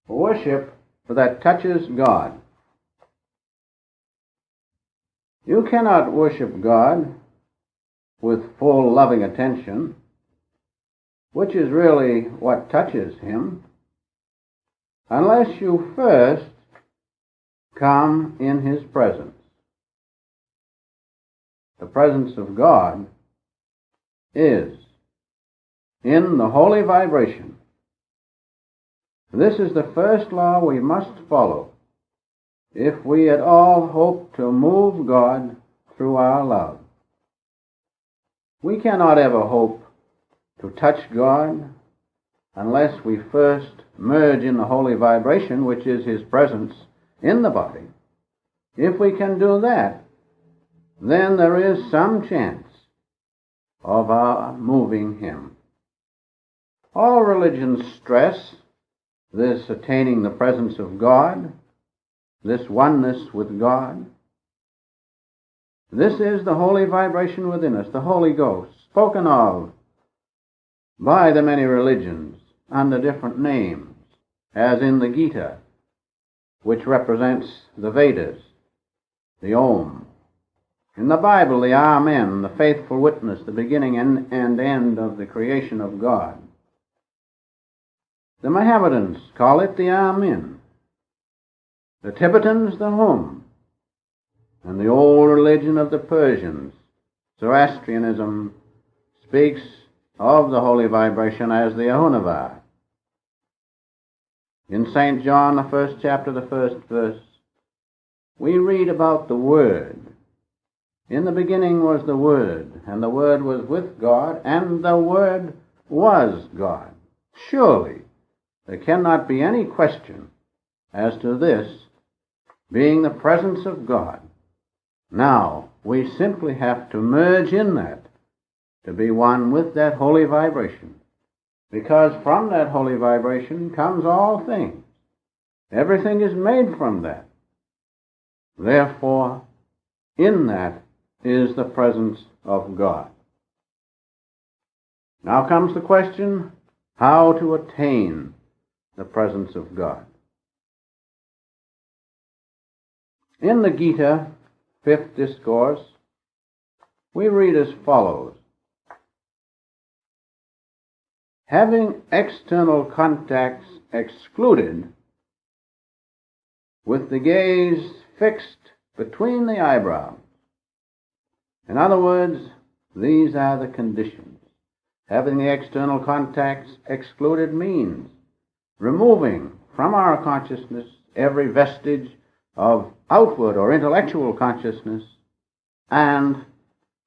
Worship that touches God. You cannot worship God with full loving attention, which is really what touches Him, unless you first come in His presence. The presence of God is in the holy vibration. This is the first law we must follow if we at all hope to move God through our love. We cannot ever hope to touch God unless we first merge in the holy vibration, which is His presence in the body. If we can do that, then there is some chance of our moving Him. All religions stress this attaining the presence of God, this oneness with God. This is the holy vibration within us, the Holy Ghost, spoken of by the many religions under different names, as in the Gita, which represents the Vedas, the Om. In the Bible, the Amen, the faithful witness, the beginning and end of the creation of God. The Mohammedans call it the Amen. The Tibetans, the Hum. And the old religion of the Persians, Zoroastrianism, speaks of the holy vibration as the Ahunava. In St. John, the first chapter, the first verse, we read about the Word. In the beginning was the Word, and the Word was with God, and the Word was God. Surely there cannot be any question as to this being the presence of God. Now, we simply have to merge in that, to be one with that holy vibration, because from that holy vibration comes all things. Everything is made from that. Therefore, in that is the presence of God. Now comes the question, how to attain the presence of God. In the Gita, 5th discourse, we read as follows: having external contacts excluded, with the gaze fixed between the eyebrows. In other words, these are the conditions. Having the external contacts excluded means removing from our consciousness every vestige of outward or intellectual consciousness and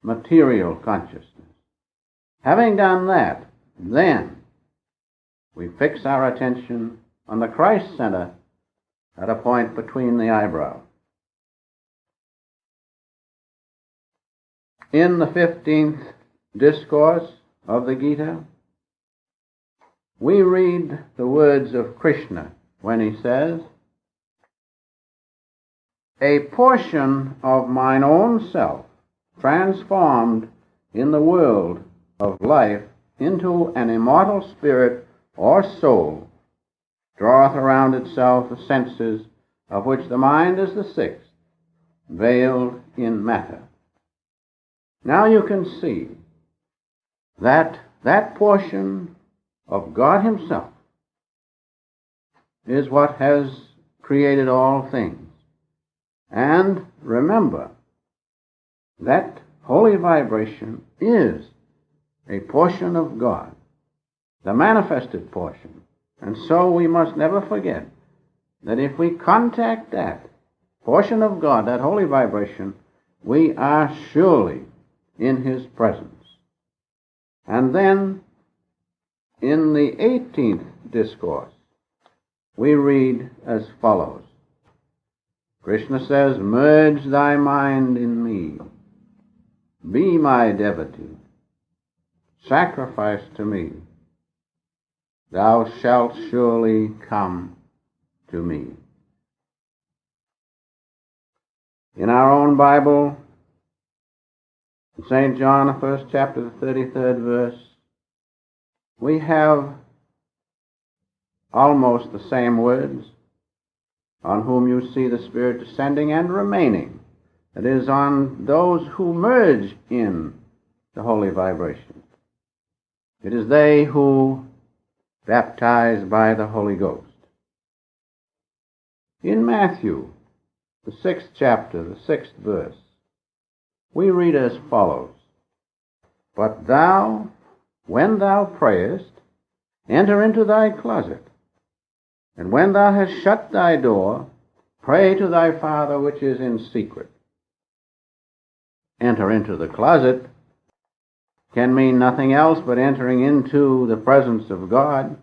material consciousness. Having done that, then we fix our attention on the Christ center at a point between the eyebrows. In the 15th discourse of the Gita, we read the words of Krishna when he says, "A portion of mine own self, transformed in the world of life into an immortal spirit or soul, draweth around itself the senses, of which the mind is the sixth, veiled in matter." Now you can see that that portion of God Himself is what has created all things. And remember, that holy vibration is a portion of God, the manifested portion. And so we must never forget that if we contact that portion of God, that holy vibration, we are surely in His presence. And then, in the 18th discourse, we read as follows. Krishna says, "Merge thy mind in me. Be my devotee. Sacrifice to me. Thou shalt surely come to me." In our own Bible, in St. John, the first chapter, the 33rd verse, we have almost the same words, on whom you see the Spirit descending and remaining. That is, on those who merge in the holy vibration. It is they who baptize by the Holy Ghost. In Matthew, the 6th chapter, the 6th verse, we read as follows: "But thou, when thou prayest, enter into thy closet, and when thou hast shut thy door, pray to thy Father which is in secret." Enter into the closet can mean nothing else but entering into the presence of God,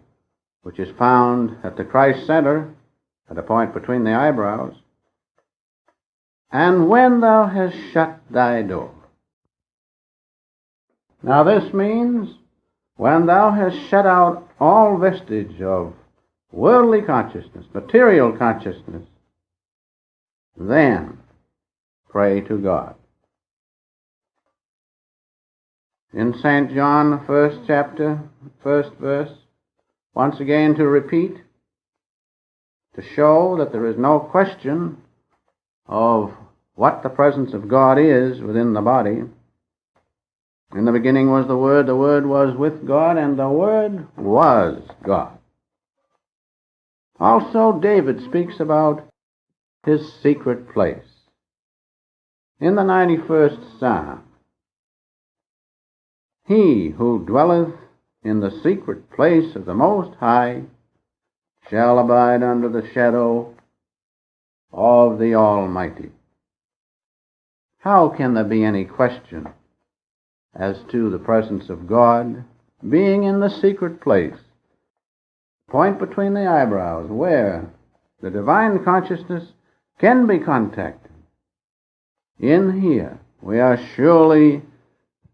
which is found at the Christ center, at a point between the eyebrows. "And when thou hast shut thy door." Now this means when thou hast shut out all vestige of worldly consciousness, material consciousness, then pray to God. In St. John, the 1st chapter, 1st verse, once again to repeat, to show that there is no question of what the presence of God is within the body. "In the beginning was the Word was with God, and the Word was God." Also, David speaks about his secret place. In the 91st Psalm, "He who dwelleth in the secret place of the Most High shall abide under the shadow of the Almighty." How can there be any question as to the presence of God being in the secret place, point between the eyebrows, where the divine consciousness can be contacted? In here, we are surely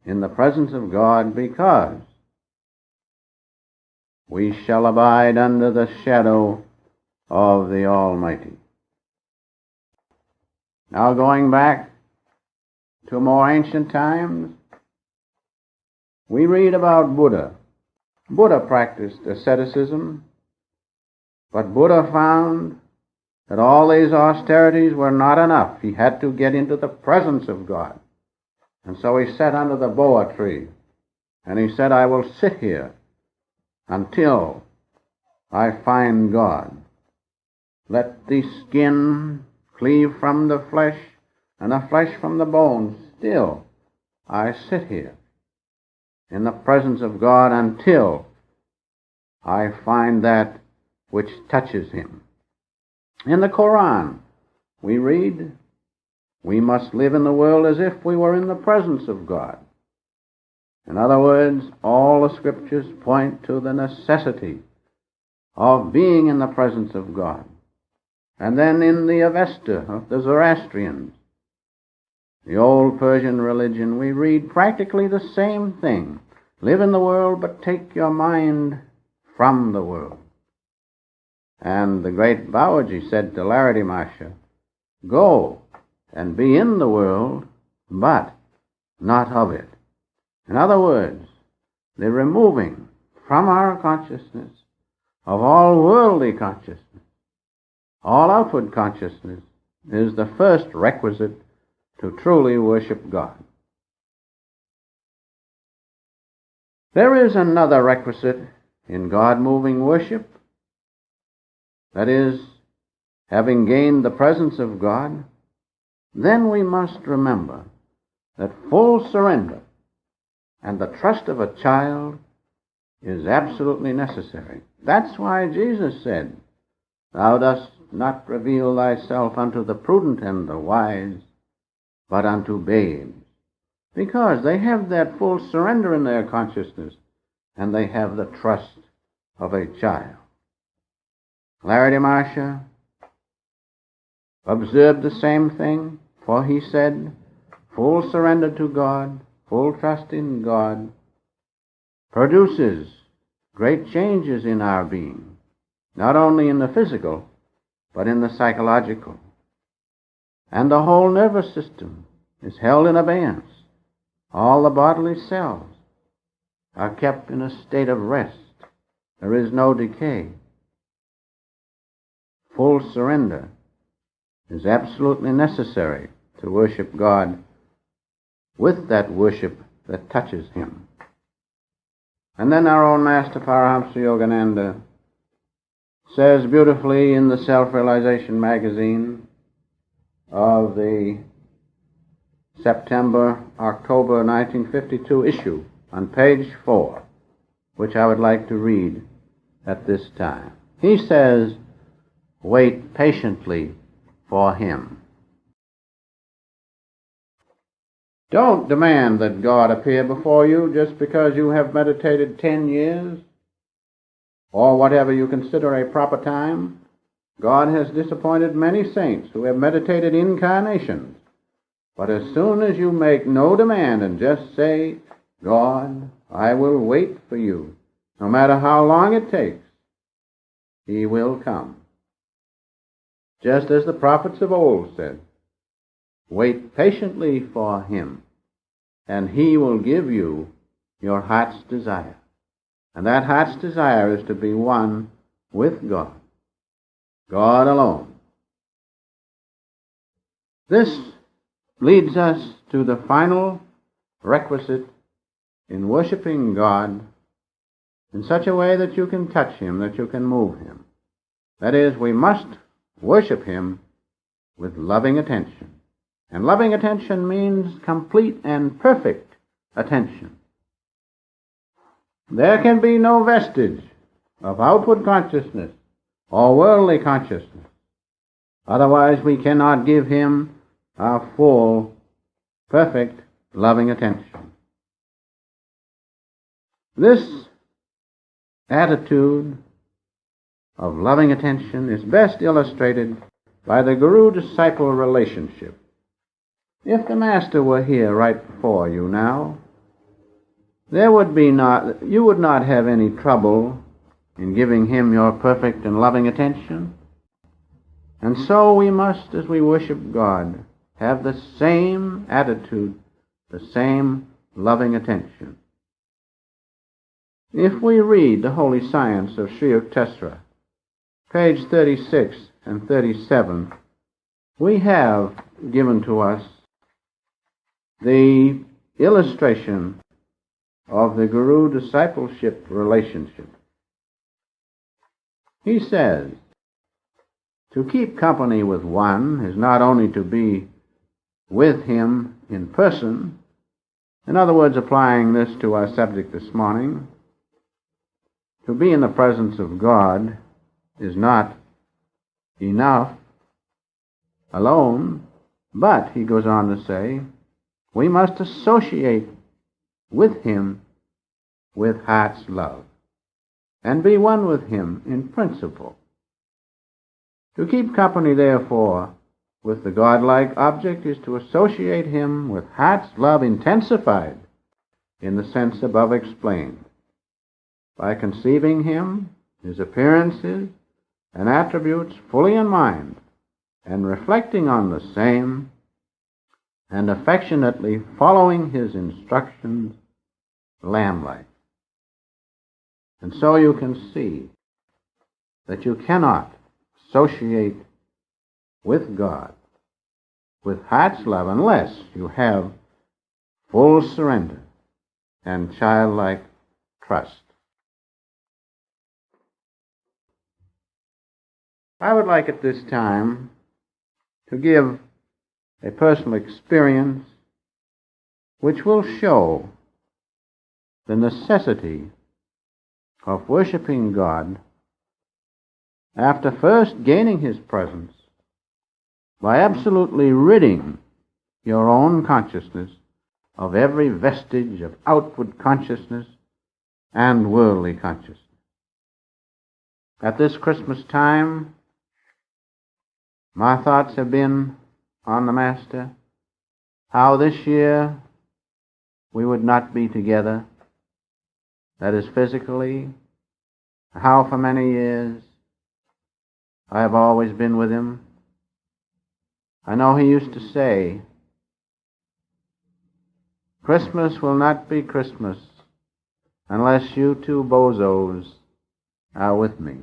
in the presence of God, because we shall abide under the shadow of the Almighty. Now, going back to more ancient times, we read about Buddha. Buddha practiced asceticism, but Buddha found that all these austerities were not enough. He had to get into the presence of God. And so he sat under the boa tree, and he said, "I will sit here until I find God. Let the skin cleave from the flesh, and the flesh from the bone. Still, I sit here in the presence of God until I find that which touches him." In the Quran, we read, "We must live in the world as if we were in the presence of God." In other words, all the Scriptures point to the necessity of being in the presence of God. And then in the Avesta of the Zoroastrians, the old Persian religion, we read practically the same thing. Live in the world, but take your mind from the world. And the great Babaji said to Larity Masha, "Go and be in the world, but not of it." In other words, the removing from our consciousness of all worldly consciousness, all outward consciousness, is the first requisite to truly worship God. There is another requisite in God-moving worship, that is, having gained the presence of God, then we must remember that full surrender and the trust of a child is absolutely necessary. That's why Jesus said, "Thou dost not reveal thyself unto the prudent and the wise, but unto babes," because they have that full surrender in their consciousness, and they have the trust of a child. Larity Marcia observed the same thing, for he said, full surrender to God, full trust in God, produces great changes in our being, not only in the physical, but in the psychological. And the whole nervous system is held in abeyance. All the bodily cells are kept in a state of rest. There is no decay. full surrender is absolutely necessary to worship God with that worship that touches Him. And then our own Master Paramahamsa Yogananda says beautifully in the Self-Realization magazine of the September-October 1952 issue on page 4, which I would like to read at this time. He says, "Wait patiently for Him." Don't demand that God appear before you just because you have meditated 10 years or whatever you consider a proper time. God has disappointed many saints who have meditated incarnations. But as soon as you make no demand and just say, "God, I will wait for you," no matter how long it takes, He will come. Just as the prophets of old said, wait patiently for Him, and He will give you your heart's desire. And that heart's desire is to be one with God, God alone. This leads us to the final requisite in worshiping God in such a way that you can touch Him, that you can move Him. That is, we must worship Him with loving attention. And loving attention means complete and perfect attention. There can be no vestige of outward consciousness or worldly consciousness. Otherwise we cannot give Him our full, perfect, loving attention. This attitude of loving attention is best illustrated by the guru-disciple relationship. If the Master were here right before you now, you would not have any trouble in giving Him your perfect and loving attention. And so we must, as we worship God, have the same attitude, the same loving attention. If we read the Holy Science of Sri Yukteswara, page 36 and 37, we have given to us the illustration of the guru-discipleship relationship. He says, to keep company with one is not only to be with him in person. In other words, applying this to our subject this morning, to be in the presence of God is not enough alone, but, he goes on to say, we must associate with Him with heart's love, and be one with Him in principle. To keep company, therefore, with the godlike object is to associate Him with heart's love intensified in the sense above explained, by conceiving Him, His appearances, and attributes fully in mind, and reflecting on the same, and affectionately following His instructions, lamb-like. And so you can see that you cannot associate with God with heart's love unless you have full surrender and childlike trust. I would like at this time to give a personal experience which will show the necessity of worshiping God after first gaining His presence by absolutely ridding your own consciousness of every vestige of outward consciousness and worldly consciousness. At this Christmas time, my thoughts have been on the Master, how this year we would not be together, that is physically, how for many years I have always been with Him. I know He used to say, Christmas will not be Christmas unless you two bozos are with me.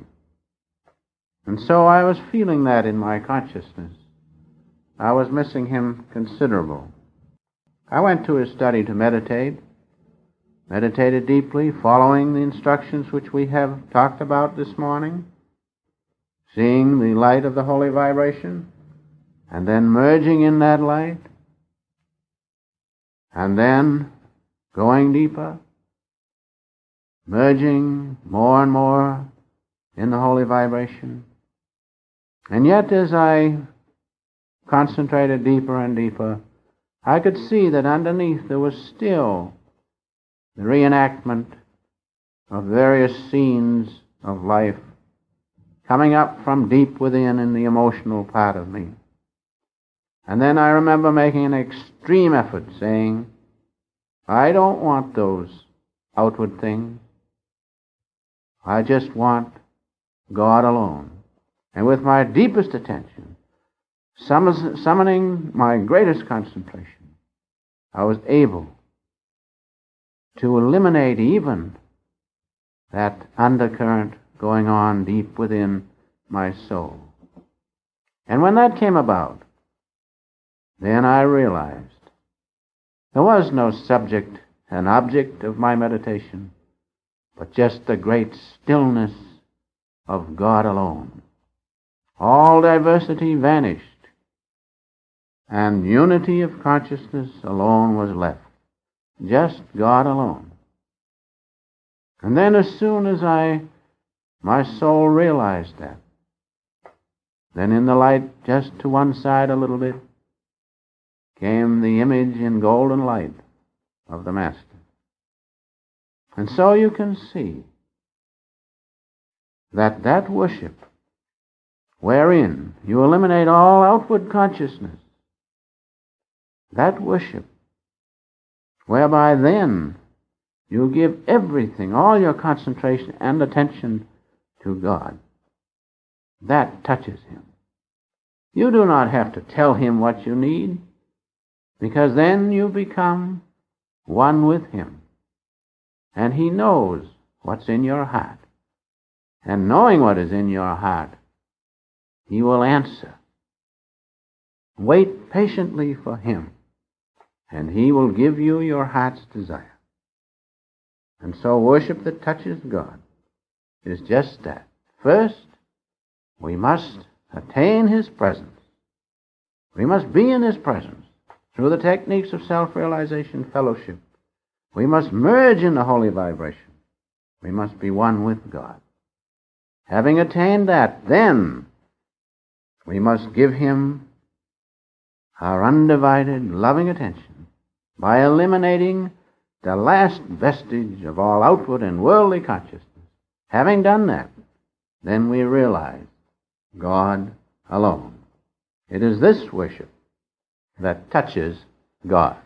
And so I was feeling that in my consciousness. I was missing him considerable. I went to his study to meditated deeply, following the instructions which we have talked about this morning, seeing the light of the holy vibration, and then merging in that light, and then going deeper, merging more and more in the holy vibration. And yet as I concentrated deeper and deeper, I could see that underneath there was still the reenactment of various scenes of life coming up from deep within in the emotional part of me. And then I remember making an extreme effort, saying, I don't want those outward things. I just want God alone. And with my deepest attention, summoning my greatest concentration, I was able to eliminate even that undercurrent going on deep within my soul. And when that came about, then I realized there was no subject and object of my meditation, but just the great stillness of God alone. All diversity vanished, and unity of consciousness alone was left. Just God alone. And then as soon as my soul realized that, then in the light just to one side a little bit came the image in golden light of the Master. And so you can see that that worship, wherein you eliminate all outward consciousness, that worship, whereby then you give everything, all your concentration and attention to God, that touches him. You do not have to tell him what you need, because then you become one with him. And he knows what's in your heart. And knowing what is in your heart, he will answer. Wait patiently for him, and he will give you your heart's desire. And so worship that touches God is just that. First, we must attain his presence. We must be in his presence through the techniques of self-realization fellowship. We must merge in the holy vibration. We must be one with God. Having attained that, then we must give him our undivided, loving attention by eliminating the last vestige of all outward and worldly consciousness. Having done that, then we realize God alone. It is this worship that touches God.